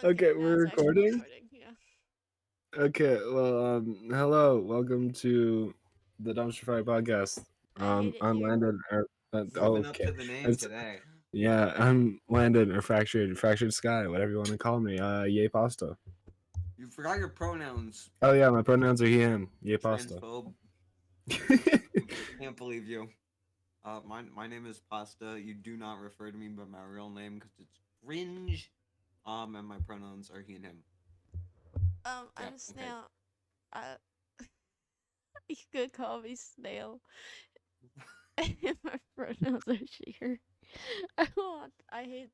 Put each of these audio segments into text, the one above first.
Okay, now we're it's actually recording? recording. Yeah. Okay, well, hello, welcome to the Dumpster Fire Podcast. I hate it I'm here. Landon. Living up Okay, to the name it's today. yeah, I'm Landon or fractured sky, whatever you want to call me. Yay pasta. You forgot your pronouns, Oh yeah, my pronouns are he/him. Yay pasta. transphobe. Can't believe you. My name is Pasta. You do not refer to me by my real name because it's cringe. And my pronouns are he and him. Yeah, I'm okay. Snail. Uh, you could call me Snail. My pronouns are she, her. I hate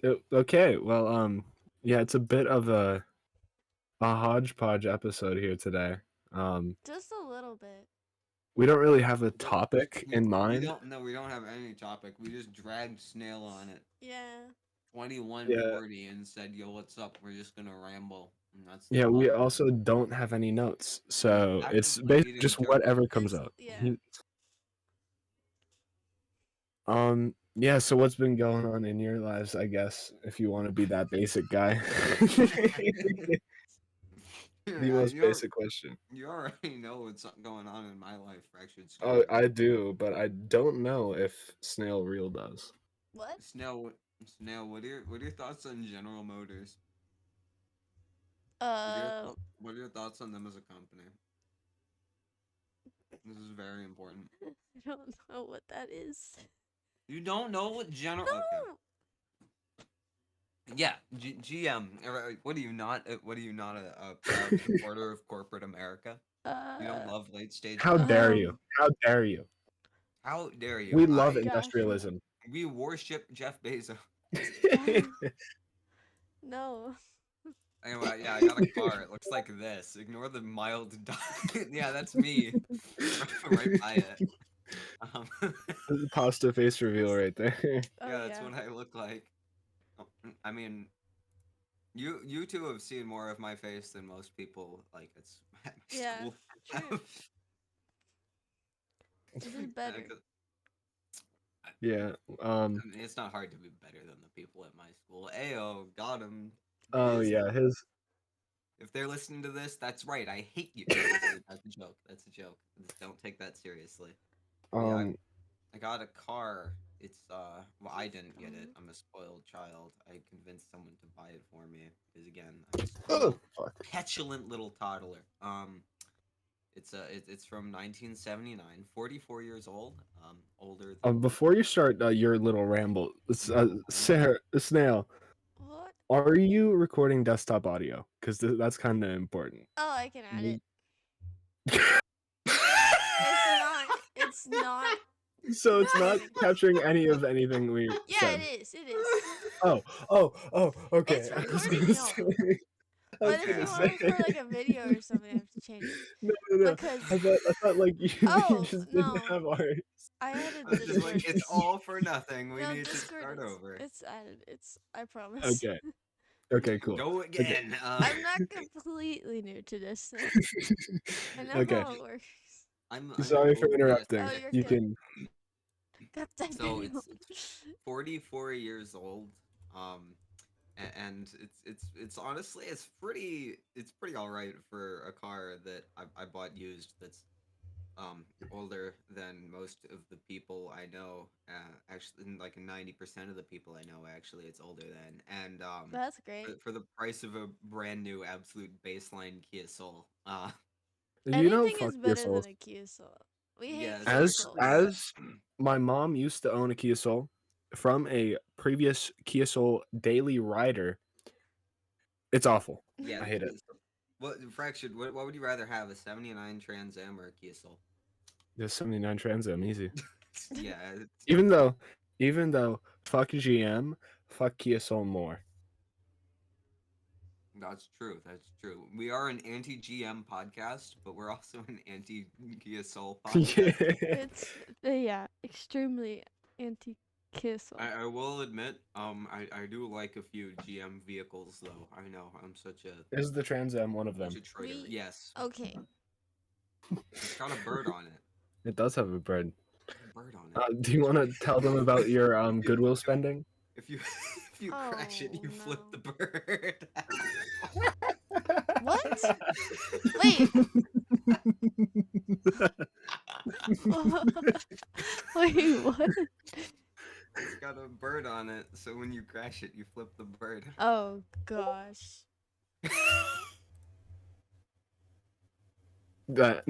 that. Okay, well, yeah, it's a bit of a hodgepodge episode here today. Um, Just a little bit. we don't really have a We don't, topic in we mind. don't no, we don't have any topic. We just dragged Snail on it. Yeah. 2140 and said, "Yo, what's up? We're just gonna ramble." And that's the Yeah, we podcast. also don't have any notes, so it's Actively basically eating just turkey. whatever comes It's up. yeah. Yeah. So what's been going on in your lives? I guess if you want to be that basic guy, the Yeah, most basic question. you already know what's going on in my life, Fractured Oh, Sky. I do, but I don't know if Snail Real does. What? Snail, Snail, what are your thoughts on General Motors? Uh, What are your thoughts on them as a company? This is very important. I don't know what that is. You don't know what General? Okay. No. Yeah, GM. What are you not? What are you not a proud supporter of corporate America? You don't Uh, love late stage How dare companies. you? um, How dare you? How dare you? We love gosh. industrialism. We worship Jeff Bezos. No. Anyway, yeah, I got a car. It looks like this. Ignore the mild. Yeah, that's me. Right by it. Um, Pasta face reveal This- right there. Oh yeah, that's yeah. what I look like. Oh, I mean, you two have seen more of my face than most people. Like it's at my Yeah. school. True. This is better. 'Cause, Yeah. I mean, it's not hard to be better than the people at my school. Ayo, got him. Oh yeah. His. If they're listening to this, that's right. I hate you. That's a joke. That's a joke. Don't take that seriously. But yeah, Um. I got a car. It's well, I didn't get it. I'm a spoiled child. I convinced someone to buy it for me because again, I'm a Oh, spoiled, fuck. petulant little toddler. It's from 1979. 44 years old. Older than Before you start your little ramble, Sarah, Snail, What? are you recording desktop audio? Because that's kind of important. Oh, I can add it. You- It's not. It's not. So it's not capturing any of anything we Yeah, said. it is. It is. Oh, okay. It's I was recording, gonna no. say. I was But if gonna you want say. to record like a video or something, I have to change it. No. Because I thought like you oh just didn't no, have ours. I added I'm just like, Discord. it's all for nothing. We No, need to Discord. start over. It's added. It's. I promise. Okay. Okay. Cool. Go again. I'm not completely new to this. I know Okay. how it works. I'm Sorry for OPS. interrupting. Oh, you're You good. can. Captain So Daniel. it's 44 years old. And it's honestly it's pretty all right for a car that I bought used that's older than most of the people I know. Actually, like 90% of the people I know, actually, it's older than. And That's great. for the price of a brand new absolute baseline Kia Soul. You know, Anything fuck is Kia better Souls. than a Kia Soul. We hate Yes, Kia As Souls. as my mom used to own a Kia Soul from a previous Kia Soul daily rider. It's awful. yeah. I hate it. What fractured? What would you rather have, a '79 Trans Am or a Kia Soul? The 79 Trans Am, easy. Yeah, Even though fuck GM, fuck Kia Soul more. that's true. That's true. We are an anti-GM podcast, but we're also an anti-Kia Soul podcast. Yeah. It's yeah, extremely anti Kia Soul. I will admit, I do like a few GM vehicles though. I know I'm such a Is the Trans Am one of them? traitor. Yes, Okay. it's got a bird on it. It does have a bird. There's a bird on it. Do you want to tell them about your Goodwill spending? If you If you crash it, Oh you flip the no. bird. What? Wait. Wait, what? It's got a bird on it, so when you crash it, you flip the bird. Oh gosh. that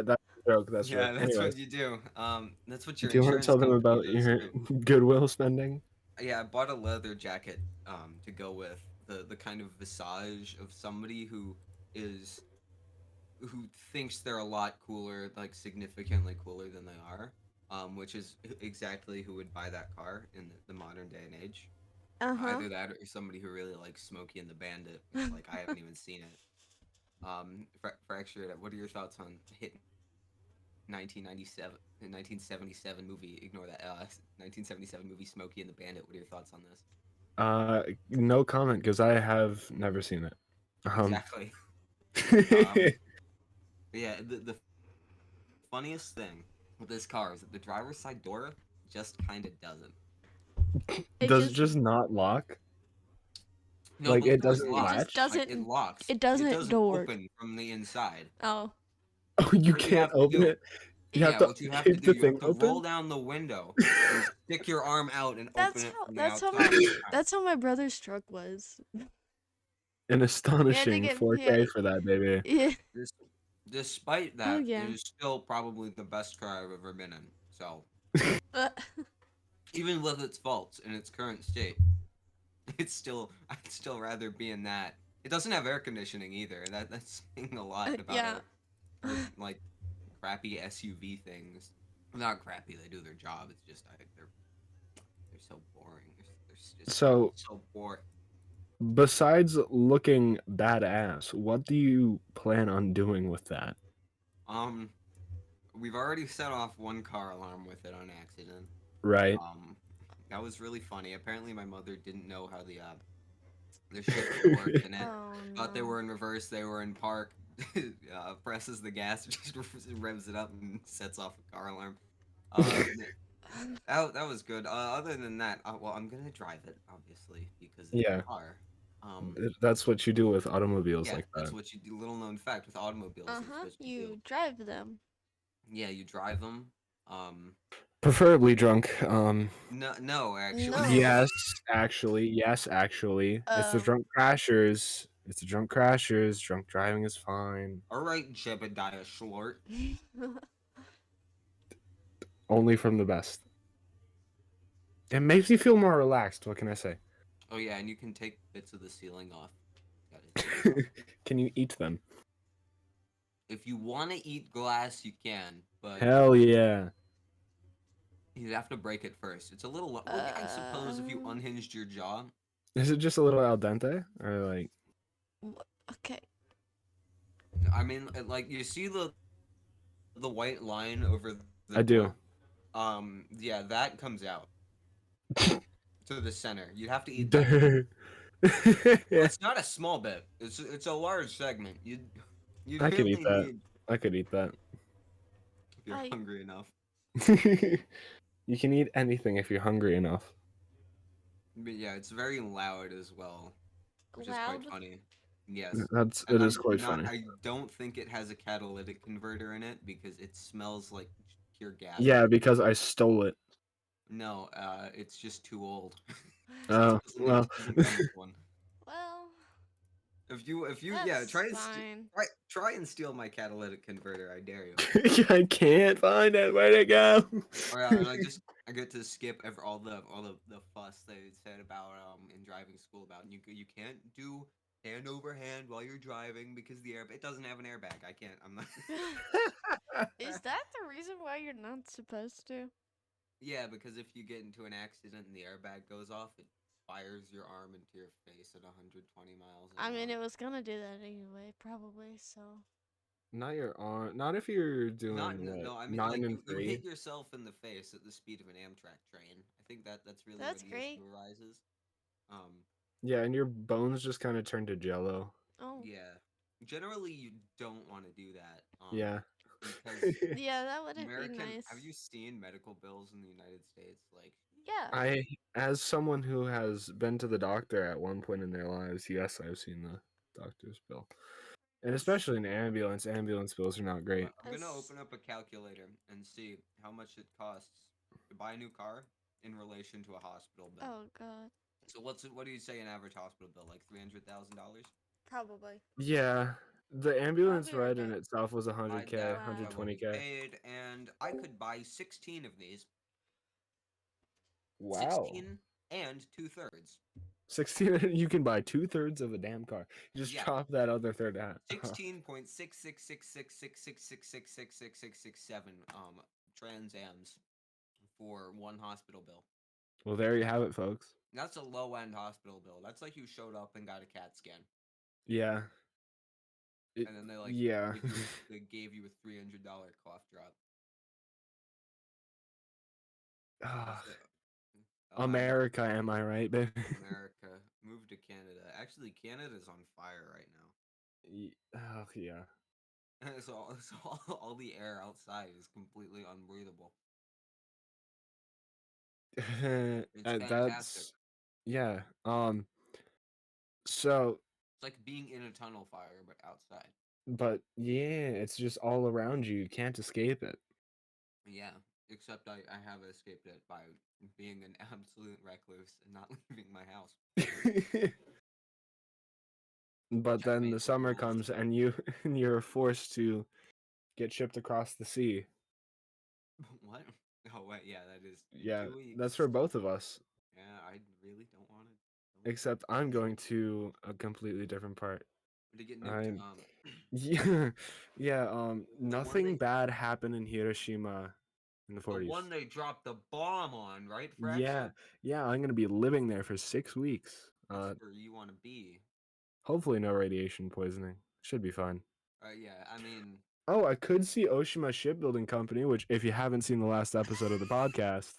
that's a joke. That's a joke. Yeah, that's Anyways, what you do. That's what your do you want to insurance tell them company about does your too. Goodwill spending? Yeah, I bought a leather jacket to go with the kind of visage of somebody is who thinks they're a lot cooler, like significantly cooler than they are. Which is exactly who would buy that car in the modern day and age. Uh-huh. Either that or somebody who really likes Smokey and the Bandit, which like I haven't even seen it. Fractured. What are your thoughts on hit 1997, 1977 movie? Ignore that. 1977 movie Smokey and the Bandit. What are your thoughts on this? No comment because I have never seen it. Exactly. Um, but yeah, the funniest thing with this car is that the driver's side door just kind of doesn't. It Does it just just not lock? No, Like both it doors doesn't it just lock. latch? Like it doesn't locks. it It doesn't doesn't door. open from the inside. Oh. Oh, you What you can't have to open do, it. You have yeah, to what you have to keep do, the you have thing to roll open. down the window and stick your arm out and open That's it how from the that's how outside my each time. that's how my brother's truck was. An He astonishing had 4K to, for that, baby. yeah. This, despite Oh that, it yeah. is still probably the best car I've ever been in. So Uh, even with its faults in its current state, I'd still rather be in that. It doesn't have air conditioning either. That's saying a lot about yeah. our like crappy SUV things. Not crappy, they do their job. It's just they're so boring. They're just So, so boring. besides looking badass, what do you plan on doing with that? Um, we've already set off one car alarm with it on accident. Right? Um, that was really funny. Apparently, my mother didn't know how the shifter worked, and it Oh thought they no. were in reverse. They were in park. Presses the gas, just revs it up, and sets off a car alarm. Uh, that was good. Other than that, well, I'm gonna drive it obviously because it's Yeah, a car. Um, that's what you do with automobiles yeah, like that's that. what you do. Little known fact with automobiles, that's Uh-huh. what you do. You drive them. Yeah, you drive them. Um, Preferably drunk. no, no, actually. No. Yes, actually. It's the Um. drunk crashers. It's the drunk crashers. Drunk driving is fine. All right, Jebediah Schlort. Only from the best. It makes me feel more relaxed. What can I say? Oh yeah, and you can take bits of the ceiling off. Got his ceiling off. Can you eat them? If you want to eat glass, you can, but Hell yeah. you'd have to break it first. It's a little. Well, yeah, I suppose if you um. unhinged your jaw. Is it just a little al dente? Or like Okay. I mean, like you see the white line over the I do. door. Yeah, that comes out to the center. You'd have to eat that bit. Well, Yeah, it's not a small bit. It's a large segment. You'd I could eat really that. need I could eat that. if you're I. hungry enough. You can eat anything if you're hungry enough. But yeah, it's very loud as well, which is quite Loud. funny. Yes. It And is quite funny. I don't think it has a catalytic converter in it because it smells like pure Yeah, gasoline. because I stole it. No, it's just too old. Oh, well. It doesn't come with one. Well, If you yeah, that's fine. try and steal my catalytic converter, I dare you. I can't find it. Where'd it go? Or I get to skip all the fuss they said about in driving school about you can't do hand over hand while you're driving because it doesn't have an airbag. I can't. I'm not. Is that the reason why you're not supposed to? Yeah, because if you get into an accident and the airbag goes off, it fires your arm into your face at 120 miles an I mean, hour. it was gonna do that anyway, probably. So. Not your arm. Not if you're doing what No, I mean nine like and you hit three. yourself in the face at the speed of an Amtrak train. I think that's really what That's the great. issue arises. Um, Yeah, and your bones just kind of turn to jello. Oh. yeah. Generally, you don't want to do that. Yeah. Because Yeah, that wouldn't be American. Have nice. you seen medical bills in the United States? Like, Yeah. As someone who has been to the doctor at one point in their lives, yes, I've seen the doctor's bill, and As, especially an ambulance. Ambulance bills are not great. I'm gonna as open up a calculator and see how much it costs to buy a new car in relation to a hospital bill. oh god. So what do you say an average hospital bill? Like $300,000? Probably. Yeah, the I'll ambulance be right ride in back. itself was Divide 100K, that by Wow. what we 120K. paid, and I could buy 16 of these. Wow. 16 and 2/3. 16, you can buy 2/3 of a damn car. You just Yeah, chop that other third out. 16.66666666667 Trans Ams for one hospital bill. Well, there you have it, folks. That's a low end hospital bill. That's like you showed up and got a CAT scan, Yeah. and then they like Yeah. gave you a $300 cough drop. Ah, That's it. I have America, am I right, baby? America. Move to Canada. Actually, Canada's on fire right now. Oh, yeah. All the air outside is completely unbreathable. It's fantastic. That's yeah. So, It's like being in a tunnel fire, but outside. but yeah, it's just all around you. You can't escape it. Yeah, except I have escaped it by being an absolute recluse and not leaving my house, which But I've then made the for summer almost comes and you're forced to get shipped across the sea. what? Oh wait, yeah, that is Yeah, 2 weeks. that's for both of us. Yeah, I really don't want to. Except I'm going to a completely different part. To get nuked. I'm yeah, yeah, The one nothing they bad happened in Hiroshima in the the 40s. one they dropped the bomb on, right, Yeah, Fraction? yeah, I'm gonna be living there for 6 weeks. That's where you want to be. Hopefully no radiation poisoning. Should be fine. Yeah, I mean, Oh, I could see Oshima Shipbuilding Company, which if you haven't seen the last episode of the podcast,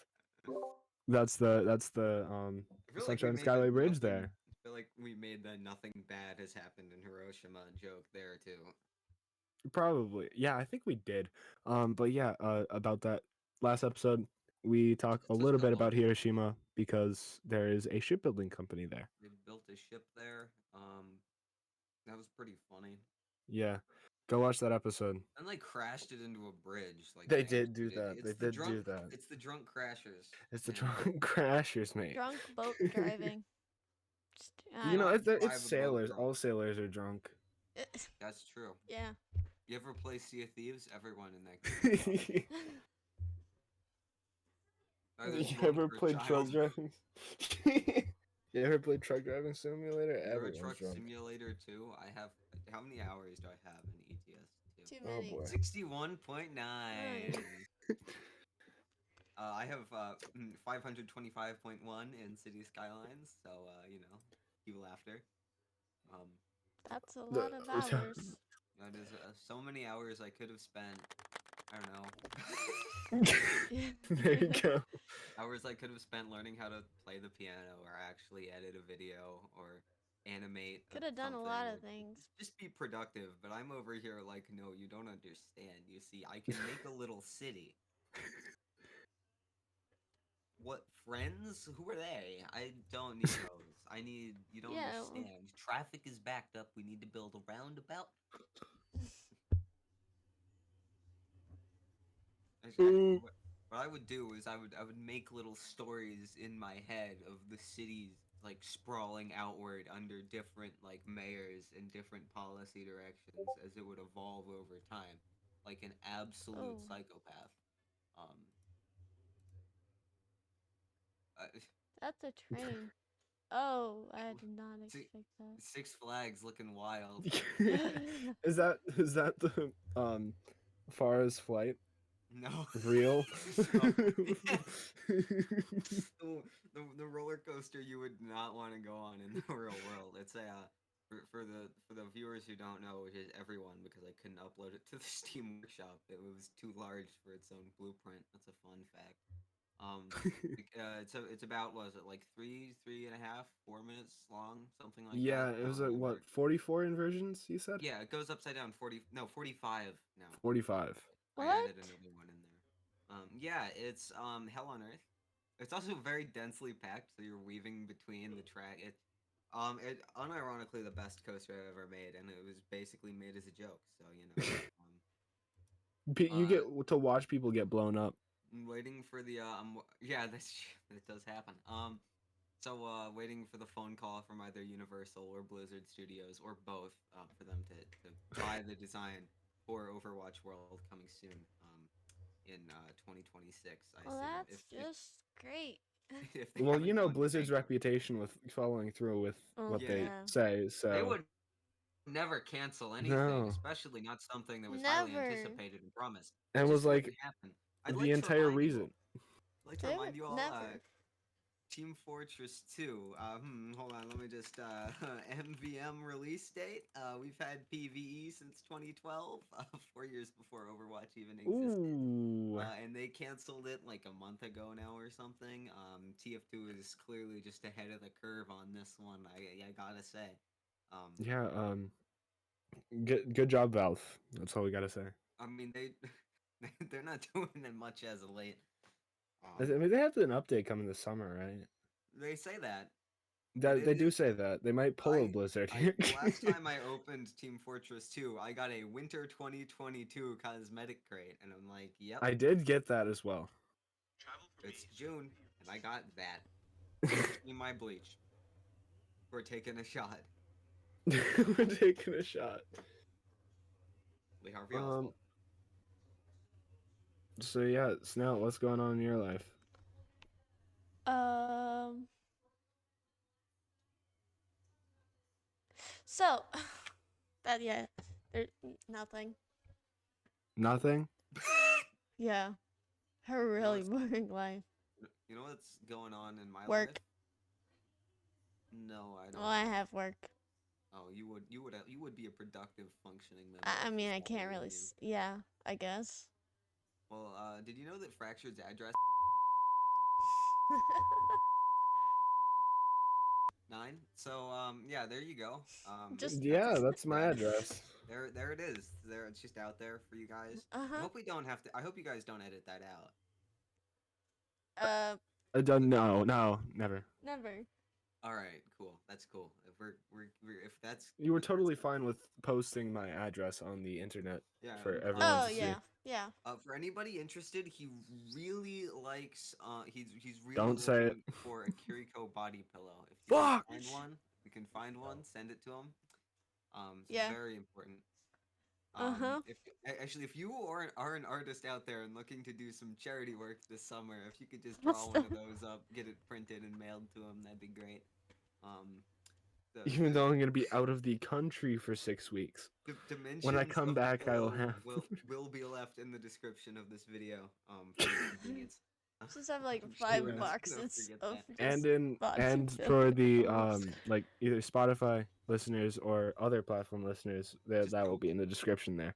that's the I feel like we Sunshine made the Skyway Bridge nothing. there. I feel like we made the nothing bad has happened in Hiroshima joke there too. Probably. Yeah, I think we did. But yeah, about that last episode, we talk a It's just little a bit about long. Hiroshima because there is a shipbuilding company there. They built a ship there. That was pretty funny. Yeah. Go watch that episode. And like crashed it into a bridge. Like They damn, did do dude. that. They did do that. It's the drunk crashers. It's the And drunk crashers, mate. Drunk boat driving. Just, I You know, don't. not it's drive a boat sailors. drunk. All sailors are drunk. That's true. Yeah. You ever play Sea of Thieves? Everyone in that game is drunk. There's You one ever for a played truck child. driving? You ever played truck driving simulator? Euro Everyone's Truck drunk. Simulator 2. I have how many hours do I have in ETS 2? Too Oh many. boy. 61.9. I have 525.1 in City Skylines, so cue laughter. Um, That's a The- lot of hours. that is so many hours I could have spent. I don't know. There you go. Hours I could have spent learning how to play the piano, or actually edit a video, or animate Could have done a something, lot or of things. just be productive. But I'm over here like, no, you don't understand. You see, I can make a little city. What friends? Who are they? I don't need those. You don't Yeah. understand. Traffic is backed up. We need to build a roundabout. Actually, Mm. what I would do is I would make little stories in my head of the cities like sprawling outward under different like mayors and different policy directions as it would evolve over time, like an absolute Oh, psychopath. Um, uh, that's a train. Oh, I did not Si- expect Six Flags looking wild. that. Is that the far as flight No. real? No. The roller coaster you would not want to go on in the real world. It's a for the viewers who don't know, which is everyone, because I couldn't upload it to the Steam Workshop. It was too large for its own blueprint. That's a fun fact. It's about, was it like 3.5, 4 minutes long, something like that. Yeah, I it was don't at remember. what, 44 inversions, you said? Yeah, it goes upside down. 45 now. 45. I What? added another one in there. Yeah, it's Hell on Earth. It's also very densely packed, so you're weaving between the track. It unironically the best coaster I've ever made, and it was basically made as a joke. So You get to watch people get blown up. I'm waiting for the yeah, that does happen. So waiting for the phone call from either Universal or Blizzard Studios or both for them to buy the design for Overwatch World coming soon in 2026. I Well, assume that's just great. if they Well, haven't you know gone Blizzard's bankrupt. reputation with following through with Oh what Yeah, they yeah. say, they so would never cancel anything, no. especially not something that was highly Never. anticipated and promised. It And was just like wouldn't happen. I'd the like to entire remind you. reason. I'd like to They would remind you all. never. Team Fortress 2. Hold on, let me just MVM release date. We've had PVE since 2012, 4 years before Overwatch even existed. Ooh. And they canceled it like a month ago now or something. TF2 is clearly just ahead of the curve on this one. I gotta say. Um, Yeah, good job, Valve. That's all we gotta say. I mean they're not doing it much as of late. I Um, mean, they have an update coming this summer, right? they say that, but That it they do is say that they might pull a I Blizzard I here. the last time I opened Team Fortress 2, I got a winter 2022 cosmetic crate, and I'm like, yep, I did get that as well. it's June, and I got that. Teach me my bleach. We're taking a shot. We're taking a shot. Lee Harvey Um. Oswald. So yeah, Snell, what's going on in your life? Um. So, that yeah, there's nothing. Nothing. Yeah, her You know really what's boring life. you know what's going on in my life? Work. No, I Well, don't I have. have work. Oh, you would be a productive, functioning member I of mean, I society, can't really. wouldn't you? Yeah, I guess. Well, did you know that Fractured's address 9? So yeah, there you go. Just. That's Yeah, our that's my address. address. There it is. There, it's just out there for you guys. Uh I huh. hope we don't have to. I hope you guys don't edit that out. I don't know. No, never. Never. All right, cool. That's cool. If we're if that's You were if that's totally fine with posting my address on the internet yeah, for I'm fine everyone with Oh to that. see. yeah, yeah. For anybody interested, he really likes. He's really Don't say it. looking for a Kiriko body pillow. If you can Fuck. find one, we can find one. Send it to him. It's Yeah. very important. Uh huh. If actually, if you are an artist out there and looking to do some charity work this summer, if you could just draw What's one that? of those up, get it printed and mailed to him, that'd be great. Um, Even though I'm gonna be out of the country for 6 weeks. the When I dimensions come of the back, I will pillow have. will be left in the description of this video. For your convenience. Just have like I'm just five gonna, Yeah. just gonna boxes forget of that. just body And for the pillows. like either Spotify listeners or other platform listeners, Just that will be Google. in the description there,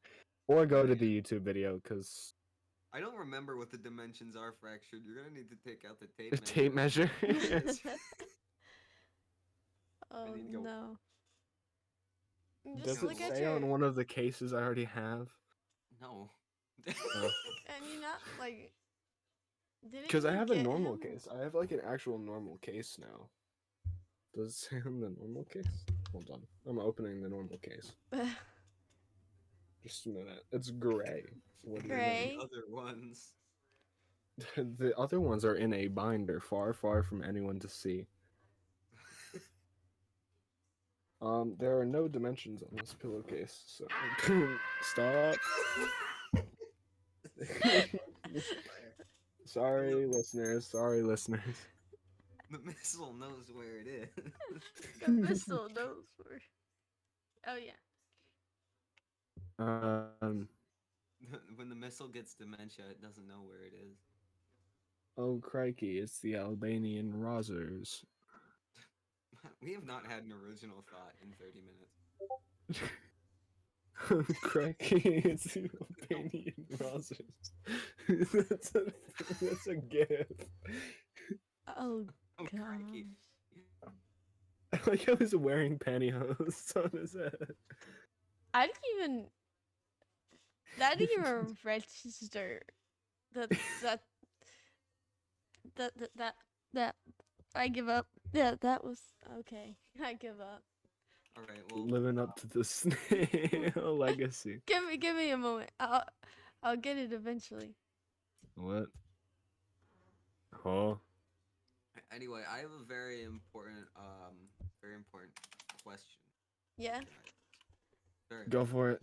or go to Yeah. the YouTube video because I don't remember what the dimensions are fractured. You're gonna need to take out the a tape tape measure and measure. measure this. I Oh need to go. no. Just Does it look at say your. on one of the cases I already have? No. And you not like. Didn't Because I you have a get normal him? case. I have like an actual normal case now. Does it say on the normal case? Hold on. I'm opening the normal case. Just a minute. It's gray. What do And you then mean? the Gray. other ones. The other ones are in a binder, far, far from anyone to see. There are no dimensions on this pillowcase, so stop. Sorry, listeners. Sorry, listeners. The missile knows where it is. The missile knows where. Oh yeah. Um. When the missile gets dementia, it doesn't know where it is. Oh crikey! It's the Albanian Rozzers. We have not had an original thought in 30 minutes. Oh crikey! It's the Albanian Rozzers. That's a gift. Oh Oh, crikey. gosh. Like I was wearing pantyhose on his head. I didn't even. That didn't even register. That that I give up. Yeah, that was okay. I give up. All right. Well, Living up to the snail legacy. Give me a moment. I'll get it eventually. What? Huh? anyway, I have a very important question. Yeah. Sir, Go for it.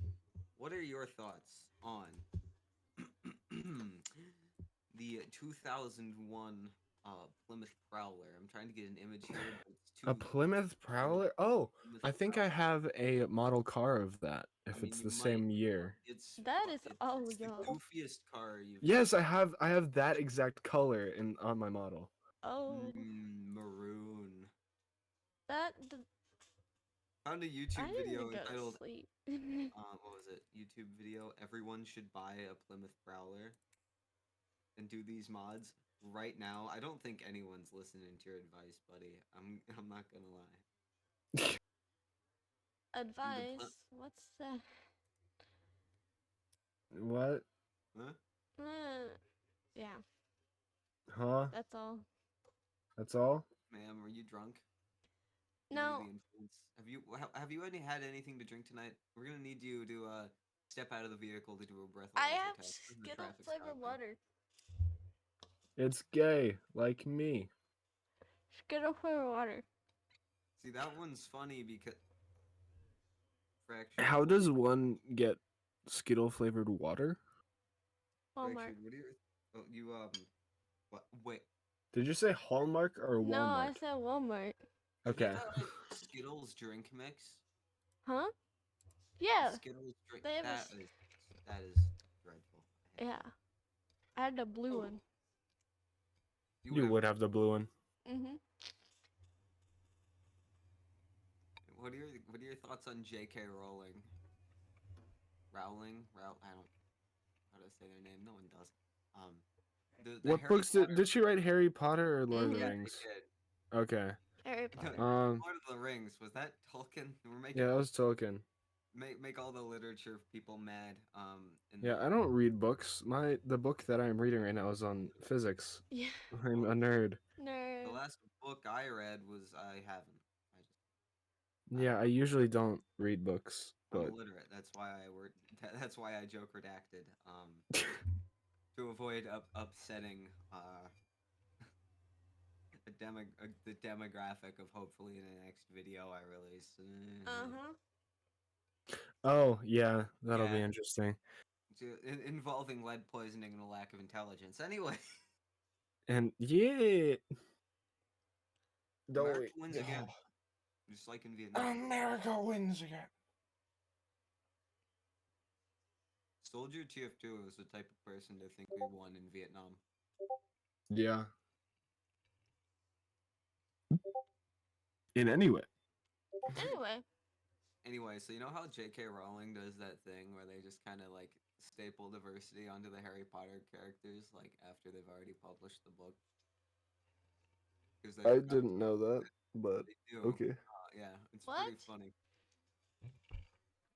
what are your thoughts on the 2001 Plymouth Prowler? I'm trying to get an image here, but it's A too Plymouth Plymouth, Prowler? Oh, Plymouth I think I Prowler. have a model car of that. I If mean, it's you the might. same year. That is all It's the young. goofiest car you've Yes, ever. I have that exact color in on my model. Oh, Maroon. that Found a I YouTube need to video go to entitled sleep. what was it? YouTube video. Everyone should buy a Plymouth Prowler and do these mods right now. I don't think anyone's listening to your advice, buddy. I'm not gonna lie. The Ply- Advice? What's that? What? huh? Yeah, Huh? that's all. That's all? Ma'am, are you drunk? Under the No, influence? Have you had anything to drink tonight? We're gonna need you to step out of the vehicle to do a I breathalyzer have test. This is a Skittle traffic stop flavored now. water. It's gay, like me. Skittle flavored water. See, that one's funny because fractured. How does one get Skittle flavored water? Walmart. Fractured. What are your? Oh, you What? Wait. Did you say Hallmark or No, I Walmart? said Walmart. Is Okay. that Skittles drink mix? Huh? Yeah, Skittles drink. they have a. That is dreadful. I hate Yeah, I had the blue one. You would You have. would have the blue one. Mhm. What are your thoughts on J.K. Rowling? Rowling? I don't how to say their name. No one does. Um, the What Harry books Potter. did she write? Harry Potter or Lord of the Mhm. Yeah, they Rings? did. Okay. Harry No, Potter. Um. Lord of the Rings. Was that Tolkien? We're Yeah, making that was Tolkien. make all the literature people mad. In Yeah, the I don't read books. The book that I'm reading right now is on physics. Yeah. I'm well, a nerd. the Nerd. last book I read was I haven't. I Yeah, I usually don't read books, I'm but illiterate. That's why I word. That's why I joke redacted. To avoid upsetting the demographic of hopefully in the next video I release. Uh huh. oh yeah, that'll be Yeah, interesting. involving lead poisoning and a lack of intelligence. Anyway, And yeah, don't America wait. wins again, just like in Vietnam. America wins again. Soldier TF2 is the type of person to think we won in Vietnam. Yeah. In any way. Anyway. Anyway, so you know how J.K. Rowling does that thing where they just kind of like staple diversity onto the Harry Potter characters, like after they've already published the book, because they I forgot didn't know that, but they do. okay. Yeah, it's What? pretty funny.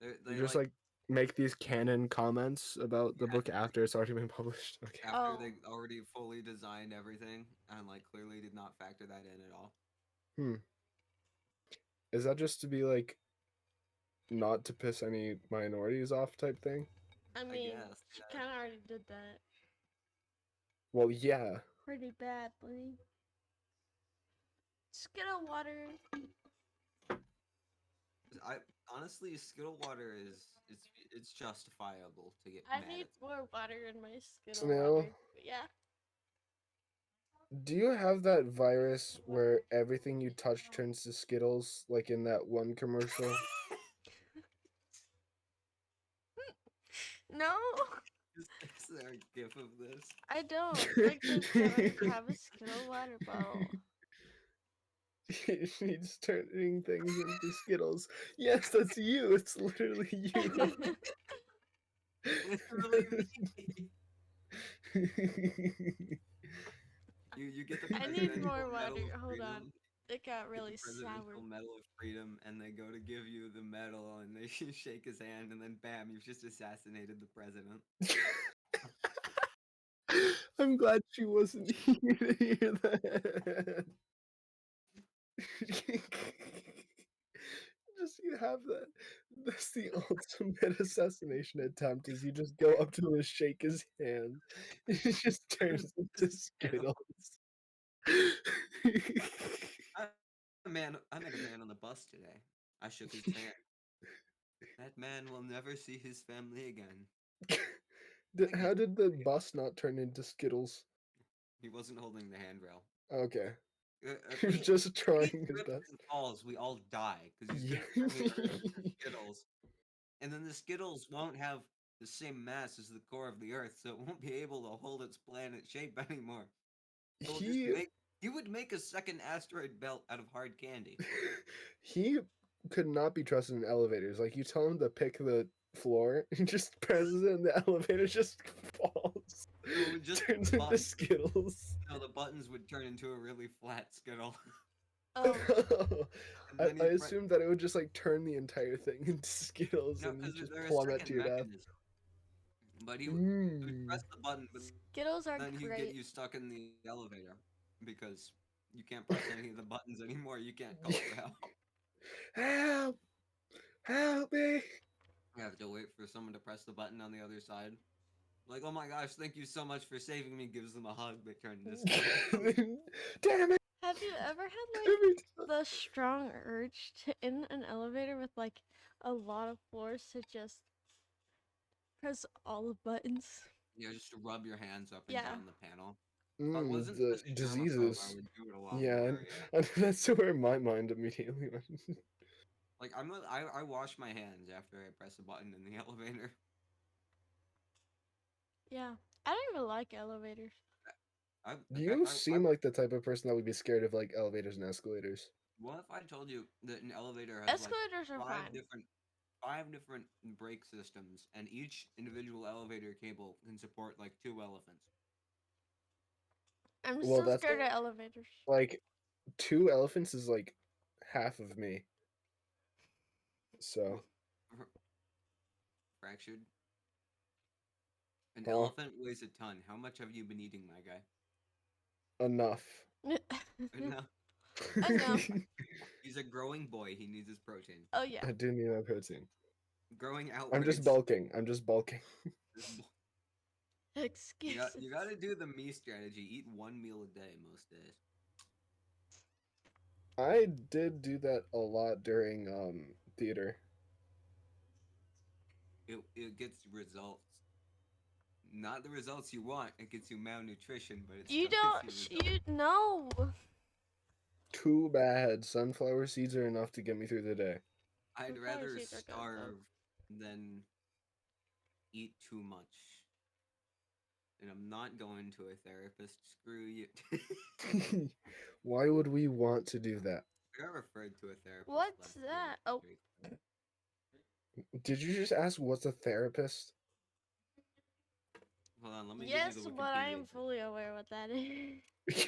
You They just like like make these canon comments about the yeah, book after it's already been published. Okay. after Oh. they already fully designed everything and like clearly did not factor that in at all. Hmm. Is that just to be like not to piss any minorities off type thing? I I mean, guess. she Yeah. kind of already did that. Well, yeah. Pretty badly. Skittle water. I honestly, Skittle water is it's justifiable to get I mad need at. more water in my Skittle Snail, water. Yeah. do you have that virus where everything you touch turns to Skittles, like in that one commercial? No, Is there a gif of this? I don't. Like, can I have a Skittle water bottle? She's turning things into Skittles. Yes, that's you. It's literally you. Literally me. You get the I need Presidential more Medal water. of Hold on. Freedom. It got Get the really sour. Presidential Medal of Freedom, and they go to give you the medal, and they shake his hand, and then bam, you've just assassinated the president. I'm glad she wasn't here to hear that. Just you have that. That's the ultimate assassination attempt. Is you just go up to him and shake his hand, and it just turns into Skittles. I met a man on the bus today. I shook his hand. That man will never see his family again. Like How did the bus not turn into Skittles? he wasn't holding the handrail. Okay, If he was he just if he trying his trips best. and falls, we all die because he's Yeah. gonna turn the earth into Skittles, and then the Skittles won't have the same mass as the core of the Earth, so it won't be able to hold its planet shape anymore. It will just he make you would make a second asteroid belt out of hard candy. he could not be trusted in elevators. Like you tell him to pick the floor, he just presses it, and the elevator just falls, No, it would just turns the into button. Skittles. No, the buttons would turn into a really flat Skittle, Oh, and I, then I he'd assumed that it would just like turn the entire thing into Skittles no, and you because just they're a plummet to second your death. mechanism. But he would Mm. press the button, but Skittles are then he'd get great. you stuck in the elevator because you can't press any of the buttons anymore. You can't call for help. Help! Help me! You have to wait for someone to press the button on the other side. Like, oh my gosh, thank you so much for saving me. Gives them a hug. They turn into Skittles. Damn it! Have you ever had Every like the strong urge to in an elevator with like a lot of floors to just press all the buttons? You know, just to rub your hands up and Yeah. down the panel. If I wasn't the such a germaphobe, I diseases. would do it a lot Yeah, more. and, Yeah. and that's where my mind immediately went. Like I wash my hands after I press a button in the elevator. Yeah. I don't even like elevators. In fact, You seem like the type of person that would be scared of like elevators and escalators. what if I told you that an elevator has like Escalators are five fine. different five different brake systems, and each individual elevator cable can support like two elephants. I'm Well, still that's scared of elevators. like two elephants is like half of me. So, What, fractured? An huh? elephant weighs a ton. How much have you been eating, my guy? Enough. No. Enough. He's a growing boy. He needs his protein. Oh yeah. I do need my protein. Growing I'm just outweighs bulking. I'm just bulking. this. Excuses. You got to do the me strategy. Eat one meal a day most days. I did do that a lot during theater. It gets results. Not the results you want. It gets you malnutrition, but it You still gets you don't. results. You no. Too bad. Sunflower seeds are enough to get me through the day. I'd Sunflower rather seeds are good though. starve than eat too much. And I'm not going to a therapist. Screw you. Why would we want to do that? I got referred to a therapist What's last that? Oh, week. Did you just ask what's a therapist? Hold on, let me give you yes, the but I Wikipedia. am fully aware what that is.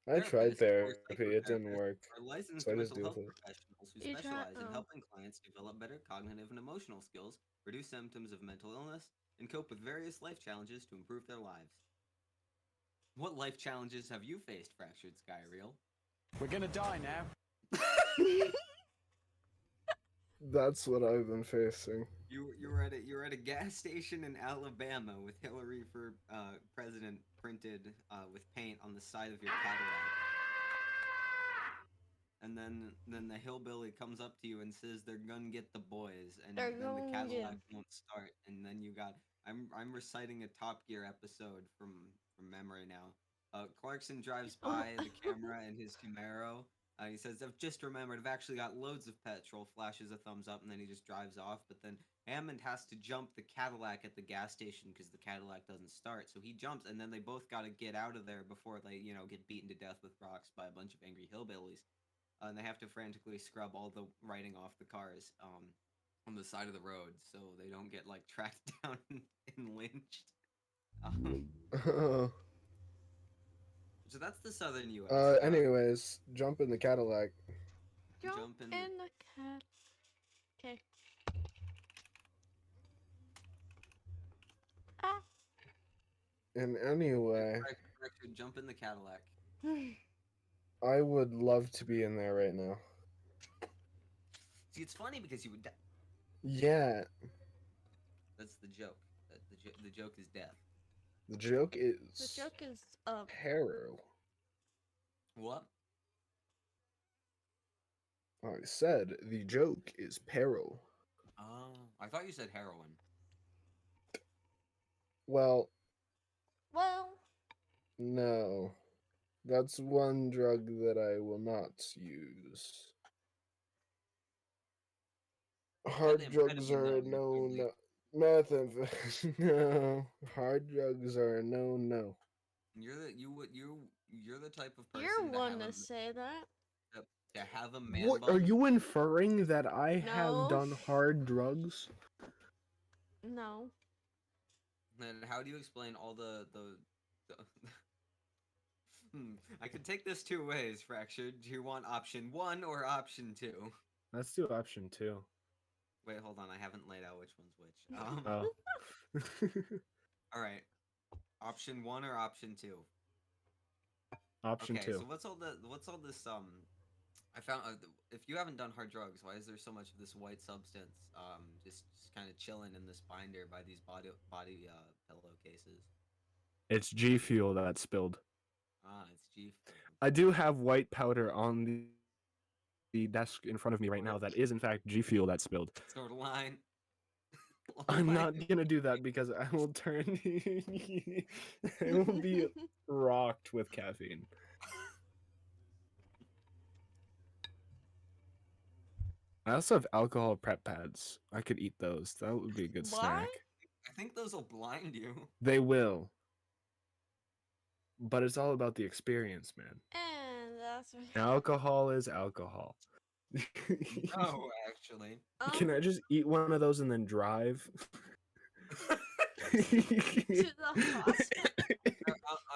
I tried Therapists or therapy. It didn't psychotherapists work. are licensed So I just mental deal health with it. professionals who You try. specialize in Oh, helping clients develop better cognitive and emotional skills, reduce symptoms of mental illness, and cope with various life challenges to improve their lives. What life challenges have you faced, Fractured Skyreal? We're gonna die now. That's what I've been facing. You were at a gas station in Alabama with Hillary for president printed with paint on the side of your Cadillac. And then the hillbilly comes up to you and says they're gonna get the boys, and they're then the going. Yeah. Cadillac won't start, and then you got I'm reciting a Top Gear episode from memory now. Clarkson drives Oh. by the camera in his Camaro. He says, "I've just remembered. I've actually got loads of petrol." Flashes a thumbs up, and then he just drives off. But then Hammond has to jump the Cadillac at the gas station because the Cadillac doesn't start. So he jumps, and then they both got to get out of there before they get beaten to death with rocks by a bunch of angry hillbillies, and they have to frantically scrub all the writing off the cars on the side of the road so they don't get like tracked down and lynched. Um, so that's the southern U.S. Anyways, jump in the Cadillac. Jump Jump in the in the cat. Okay. Ah. And anyway, Correction, jump in the Cadillac. I would love to be in there right now. See, it's funny because you would. Yeah, That's the joke. The joke is death. the joke The is joke is peril. What? I said the joke is peril. Oh, I thought you said heroin. Well, well, no. That's one drug that I will not use. Hard drugs Methamphetamine, are though, a you're no totally. no. Methamphetamine. No. Hard drugs are a no no. You're the type of you're person one to say that. to have a man What are bun. you inferring that I have No, done hard drugs? no. Then how do you explain all the I could take this two ways, Fractured. Do you want option one or option two? Let's do option two. Wait, hold on. I haven't laid out which one's which. Oh. All right. Option one or option two? Option Okay. So two. what's all this I found if you haven't done hard drugs, why is there so much of this white substance just kind of chilling in this binder by these body pillowcases? It's G Fuel that spilled. Ah, it's G. I do have white powder on the desk in front of me right now that is in fact G Fuel that spilled. Sort of line. I'm not gonna do that because I will turn. I will be rocked with caffeine. I also have alcohol prep pads. I could eat those. That would be a good Why? snack. I think those will blind you. They will. But it's all about the experience, man. And that's what. Alcohol is alcohol. No, actually. Can I just eat one of those and then drive? To the hospital?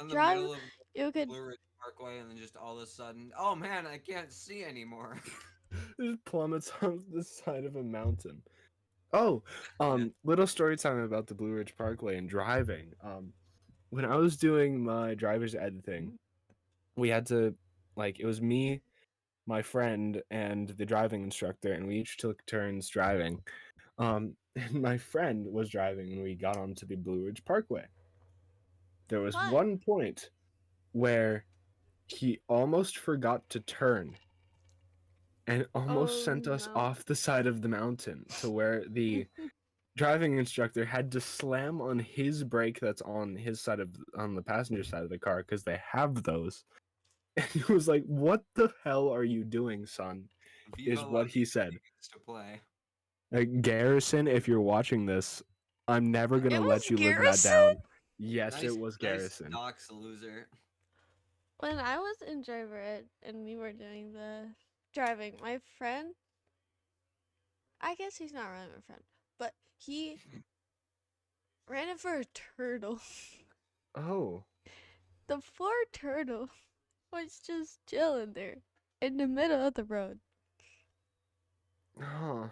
On the Drive. middle of You could. Blue Ridge Parkway, and then just all of a sudden, oh man, I can't see anymore. Just plummets off the side of a mountain. Oh, Yeah. little story time about the Blue Ridge Parkway and driving. When I was doing my driver's ed thing, we had to, like, it was me, my friend, and the driving instructor, and we each took turns driving. And my friend was driving, and we got onto the Blue Ridge Parkway. There was Fun. one point where he almost forgot to turn and almost sent us no. off the side of the mountain to where the driving instructor had to slam on his brake that's on his side of on the passenger side of the car because they have those. And he was like, "What the hell are you doing, son?" Viva Is la what he vida said. used to play. Like, Garrison, if you're watching this, I'm never gonna It let was you live that Garrison? down. Yes, it was Nice Garrison. docs, loser. When I was in driver ed and we were doing the driving, my friend, I guess he's not really my friend, but he ran it for a turtle. Oh. The poor turtle was just chilling there in the middle of the road. Huh.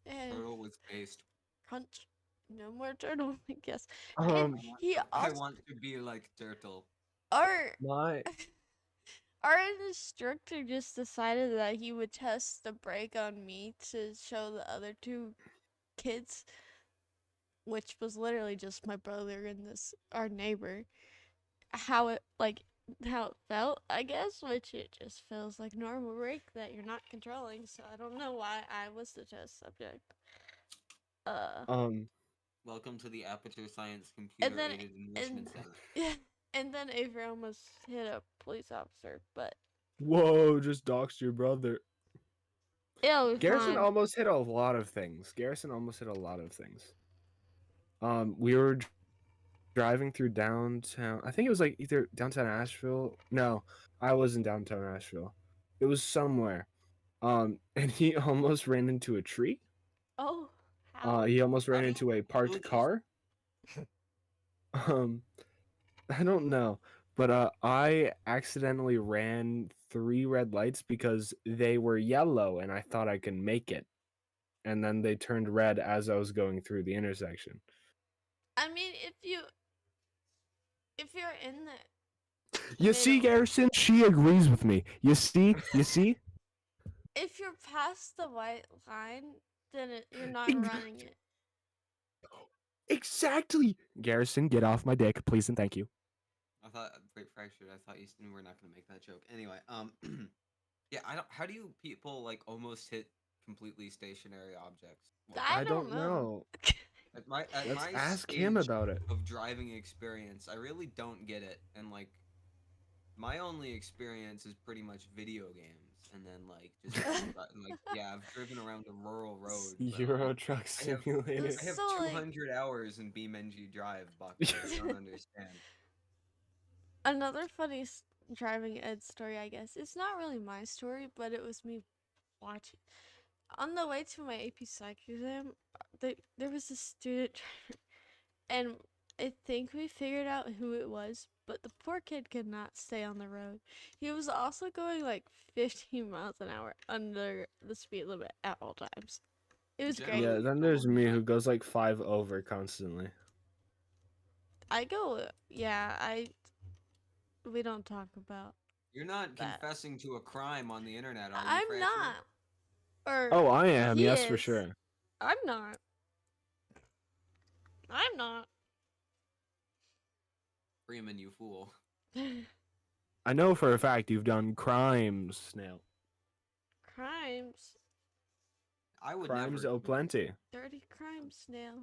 And Turtle was based. crunch. No more turtle, I guess. And Um, he I also want to be like Turtle. our my our instructor just decided that he would test the brake on me to show the other two kids, which was literally just my brother and this our neighbor, how it felt, I guess, which it just feels like normal brake that you're not controlling. So I don't know why I was the test subject. um Welcome to the Aperture Science And Computer then Aided and Enrichment Center. yeah, and then Avery almost hit a police officer, but whoa, just doxed your brother. it'll be Garrison fine. almost hit a lot of things. We were driving through downtown. I think it was like either downtown Asheville. No, I wasn't downtown Asheville. It was somewhere. And he almost ran into a tree. Oh, how? He almost How ran do into a you parked just car. Um, I don't know, but I accidentally ran 3 red lights because they were yellow, and I thought I could make it, and then they turned red as I was going through the intersection. I mean, if you're in the You see, middle, Garrison, she agrees with me. You see? You see? if you're past the white line, then you're not running it. Exactly. Garrison, get off my dick, please and thank you. I thought wait, fractured. I thought you we're not gonna make that joke. Anyway, yeah, I don't. How do you people like almost hit completely stationary objects? Well, I I don't don't know. know. at Let's my ask him stage about it. of driving experience, I really don't get it, and like my only experience is pretty much video games, and then like just like yeah, I've driven around a rural road, but Euro Truck I have Simulator. I have So, like, 200 hours in BeamNG Drive, Buck. I don't understand. another funny driving ed story, I guess. It's not really my story, but it was me watching. On the way to my AP Psych exam, there was a student driver, and I think we figured out who it was, but the poor kid could not stay on the road. He was also going like 15 miles an hour under the speed limit at all times. It was great. Yeah, then there's me who goes like 5 over constantly. I go, yeah, we don't talk about You're not that. confessing to a crime on the internet, are you, I'm Fracture? not. Or Oh, I am, he yes, for is. sure. I'm not. I'm not. Freeman, you fool. I know for a fact you've done crimes, Snail. Crimes. I would Crimes never. plenty. Dirty crimes, Snail.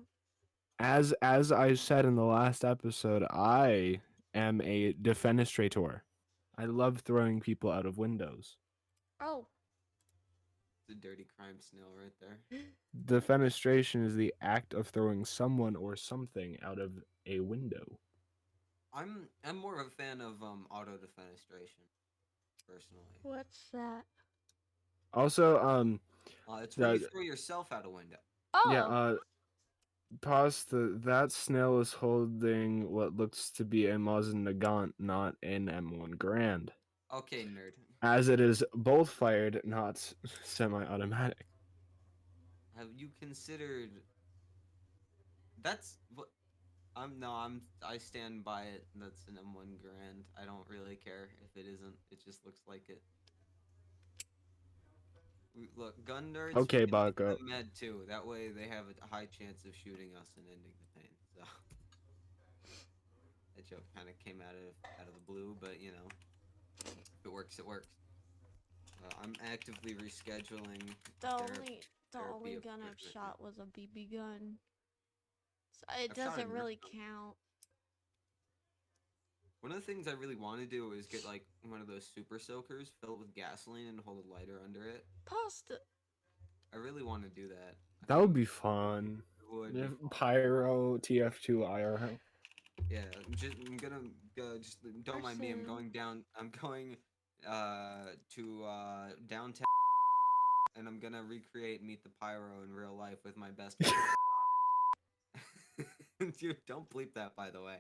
As I said in the last episode, I am a defenestrator. I love throwing people out of windows. Oh. It's a dirty crime snail right there. Defenestration is the act of throwing someone or something out of a window. I'm more of a fan of auto defenestration, personally. What's that? Also, It's where you that throw yourself out a window. Oh. pause that snail is holding what looks to be a Mosin Nagant, not an M1 Grand. Okay, nerd. As it is bolt fired, not semi-automatic. Have you considered? That's what. I stand by it. That's an M1 Grand. I don't really care if it isn't. It just looks like it. Look, gun nerds. Okay, we can make Bucko. them med too. That way, they have a high chance of shooting us and ending the pain. So that joke kind of came out of the blue, but you know, if it works, it works. I'm actively rescheduling. The only therapy gun I've appointment. shot was a BB gun. So it I've shot a doesn't Nerf really gun. count. One of the things I really want to do is get like one of those super soakers, fill it with gasoline, and hold a lighter under it. Post. I really want to do that. That would be fun. It would be fun. Pyro TF2 IRL. Yeah, I'm gonna just don't mind me. I'm Person. going down. I'm going to downtown, and I'm gonna recreate Meet the Pyro in real life with my best friend. Dude, don't bleep that, by the way.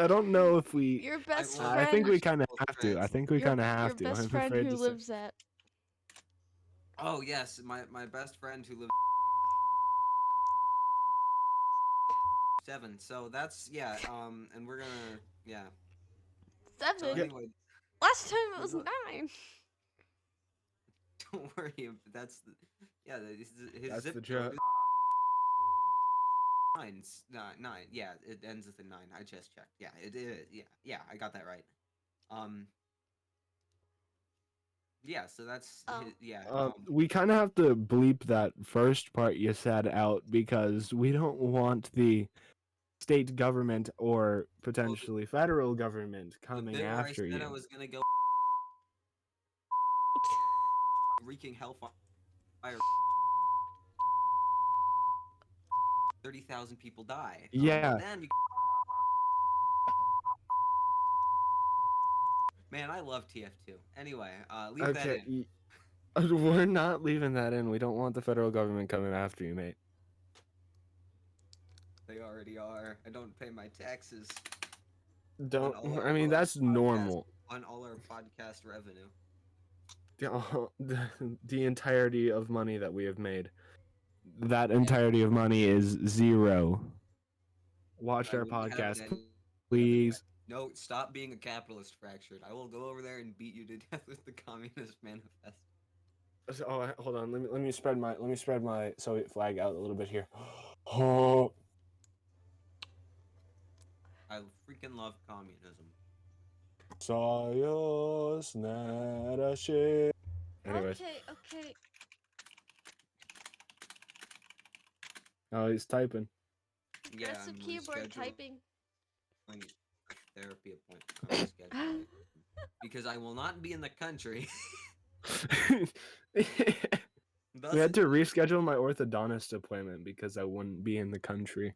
I don't know if we. Your best will. friend. I think we kind of Full have to. I threads. think we kind of have to. Your best I'm friend afraid who to say. lives at. Oh yes, my best friend who lives 7. So that's yeah. And we're gonna yeah. 7. So anyway, Last time it we're was go- 9. don't worry. That's the yeah. His That's zip the code joke. is 9. Yeah, it ends with a 9. I just checked. Yeah, it is. Yeah. I got that right. Yeah. So that's Oh. yeah. We kind of have to bleep that first part you said out because we don't want the state government or potentially federal government The coming bit where I after said you. I was gonna go wreaking hellfire. 30,000 people die. Yeah. But then man, I love TF2. Anyway, leave that in. We're not leaving that in. We don't want the federal government coming after you, mate. They already are. I don't pay my taxes. Don't. on all I mean, that's podcast- normal. On all our podcast revenue. The entirety of money that we have made. That entirety of money is 0. watch I our wouldn't have it podcast, any other way. please. No, stop being a capitalist, Fractured. I will go over there and beat you to death with the Communist Manifest. Hold on. Let me spread my Soviet flag out a little bit here. Oh, I freaking love communism. Soyuz Narashi. Anyways, Okay. oh, he's typing. Yeah, Aggressive I'm keyboard rescheduling typing. a therapy appointment. I'm rescheduling it because I will not be in the country. We Thus, had to reschedule my orthodontist appointment because I wouldn't be in the country.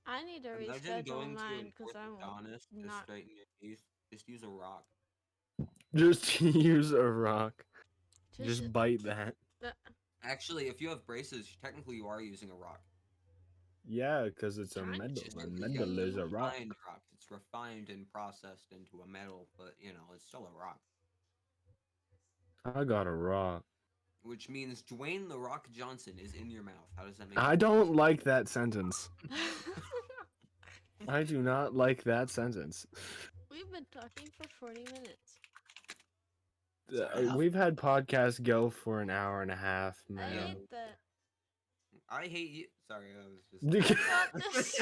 I need to imagine reschedule going to mine an because I'm orthodontist to not. straighten your teeth. Just use a rock. Just use a rock. Just. Just bite that. Actually, if you have braces, technically you are using a rock. Yeah, because it's a Kind of. metal. It's A just metal is a rock. refined rock. It's refined and processed into a metal, but it's still a rock. I got a rock. Which means Dwayne the Rock Johnson is in your mouth. How does that make I you feel? don't like that sentence. I do not like that sentence. We've been talking for 40 minutes. We've had podcasts go for an hour and a half, I man. hate that. I hate you. Sorry, I was just. I thought this.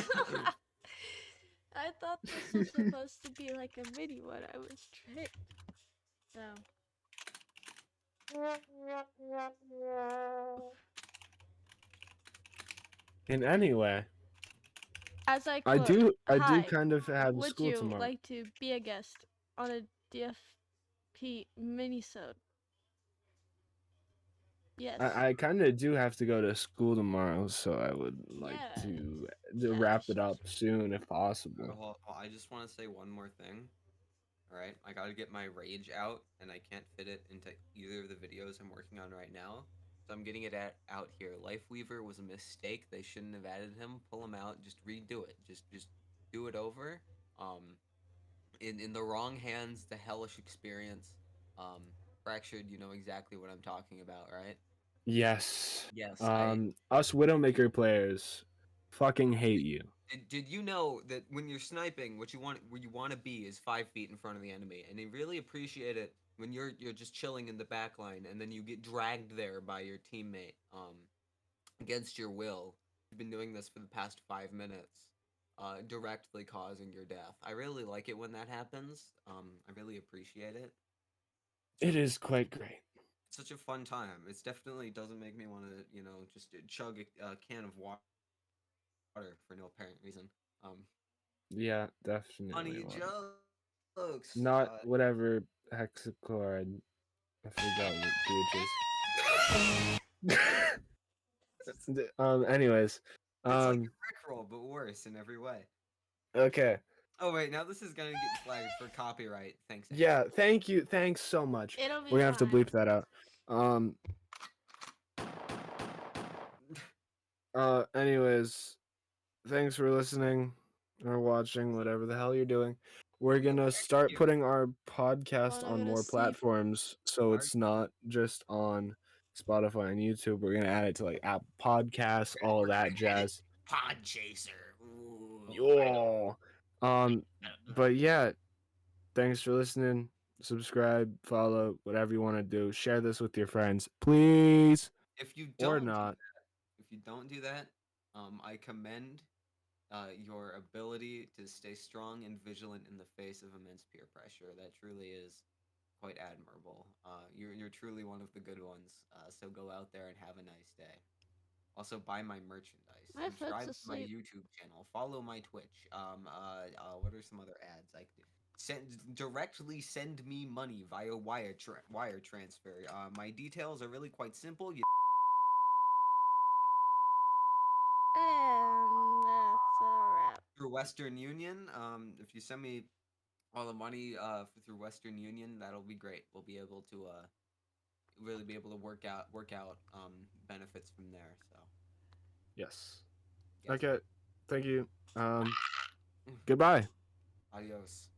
I thought this was supposed to be like a mini one. I was tricked. So. In any way, As I I quote, do "Hi, kind of have would school you tomorrow. like to be a guest on a DFP minisode?" Yes. I kind of do have to go to school tomorrow, so I would like Yeah. to wrap it up soon if possible. Well, I just want to say one more thing. All right, I gotta get my rage out, and I can't fit it into either of the videos I'm working on right now. So I'm getting it out here. Lifeweaver was a mistake. They shouldn't have added him. Pull him out. Just redo it. Just do it over. Um, in the wrong hands, the hellish experience. Um, Fractured, you know exactly what I'm talking about, right? Yes. Yes, I Us Widowmaker players fucking hate you. did you know that when you're sniping, where you want to be is 5 feet in front of the enemy, and they really appreciate it when you're just chilling in the back line, and then you get dragged there by your teammate, against your will. You've been doing this for the past 5 minutes, directly causing your death. I really like it when that happens. I really appreciate it. It is quite great. It's such a fun time. It definitely doesn't make me want to, just chug a can of water for no apparent reason. Um, Yeah, definitely. Funny jokes. Not whatever hexachloride. I forgot what bleaches. Anyways. It's like a Rickroll, but worse in every way. Okay. Oh wait, now this is gonna get flagged for copyright. Thanks. Yeah, thank you. Thanks so much. It'll be We're gonna have to fine. bleep that out. Anyways, thanks for listening or watching, whatever the hell you're doing. We're gonna start putting our podcast Well, I'm on gonna more sleep. platforms, so it's not just on Spotify and YouTube. We're gonna add it to like Apple Podcasts, all of that jazz. Podchaser. Yo. But yeah, thanks for listening. Subscribe, follow, whatever you want to do. Share this with your friends, please. If you Or don't, not. do that, I commend your ability to stay strong and vigilant in the face of immense peer pressure. That truly is quite admirable. You're truly one of the good ones. So go out there and have a nice day. Also, buy my merchandise. My foot's Subscribe to my asleep. YouTube channel. Follow my Twitch. What are some other ads I could do? Directly send me money via wire transfer. My details are really quite simple. And that's a wrap. Through Western Union. If you send me all the money through Western Union, that'll be great. We'll be able to really be able to work out benefits from there. So Yes. yes. Okay. Thank you. Goodbye. Adios.